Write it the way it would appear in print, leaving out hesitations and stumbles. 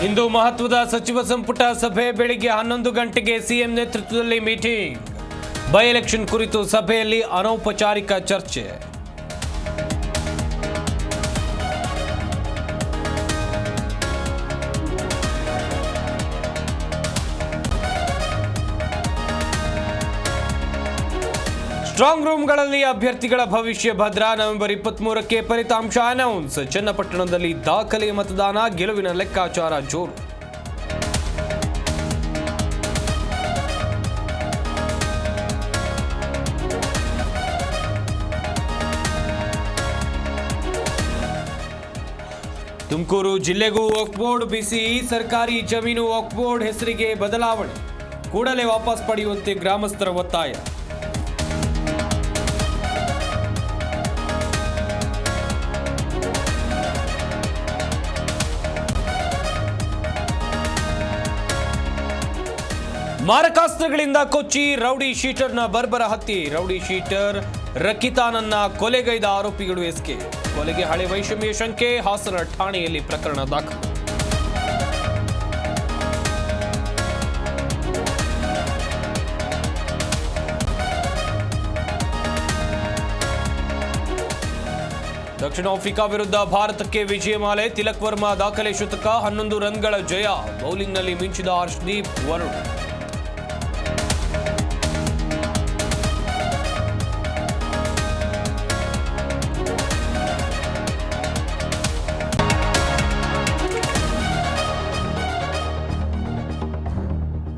ಇಂದು ಮಹತ್ವದ ಸಚಿವ ಸಂಪುಟ ಸಭೆ ಬೆಳಿಗ್ಗೆ 11 ಗಂಟೆಗೆ ಸಿಎಂ ನೇತೃತ್ವದಲ್ಲಿ ಮೀಟಿಂಗ್. ಬೈ ಎಲೆಕ್ಷನ್ ಕುರಿತು ಸಭೆಯಲ್ಲಿ ಅನೌಪಚಾರಿಕ ಚರ್ಚೆ. ಸ್ಟ್ರಾಂಗ್ ರೂಮ್ಗಳಲ್ಲಿ ಅಭ್ಯರ್ಥಿಗಳ ಭವಿಷ್ಯ ಭದ್ರ. ನವೆಂಬರ್ 23ಕ್ಕೆ ಫಲಿತಾಂಶ ಅನೌನ್ಸ್. ಚನ್ನಪಟ್ಟಣದಲ್ಲಿ ದಾಖಲೆ ಮತದಾನ, ಗೆಲುವಿನ ಲೆಕ್ಕಾಚಾರ ಜೋರು. ತುಮಕೂರು ಜಿಲ್ಲೆಗೂ ವಕ್ಫ್ ಬೋರ್ಡ್ ಬಿಸಿ. ಸರ್ಕಾರಿ ಜಮೀನು ವಕ್ಫ್ ಬೋರ್ಡ್ ಹೆಸರಿಗೆ ಬದಲಾವಣೆ, ಕೂಡಲೇ ವಾಪಸ್ ಪಡೆಯುವಂತೆ ಗ್ರಾಮಸ್ಥರ ಒತ್ತಾಯ. ಮಾರಕಾಸ್ತ್ರಗಳಿಂದ ಕೊಚ್ಚಿ ರೌಡಿ ಶೀಟರ್ನ ಬರ್ಬರ ಹತ್ಯೆ. ರೌಡಿ ಶೀಟರ್ ರಕಿತಾನನ್ನ ಕೊಲೆಗೈದ ಆರೋಪಿಗಳು ಎಸ್ಕೆ. ಕೊಲೆಗೆ ಹಳೆ ವೈಷಮ್ಯ ಶಂಕೆ. ಹಾಸನ ಠಾಣೆಯಲ್ಲಿ ಪ್ರಕರಣ ದಾಖಲು. ದಕ್ಷಿಣ ಆಫ್ರಿಕಾ ವಿರುದ್ಧ ಭಾರತಕ್ಕೆ ವಿಜಯಮಾಲೆ. ತಿಲಕ್ ವರ್ಮಾ ದಾಖಲೆ ಶತಕ, 11 ರನ್ಗಳ ಜಯ. ಬೌಲಿಂಗ್ನಲ್ಲಿ ಮಿಂಚಿದ ಹರ್ಷದೀಪ್, ವರುಣ್.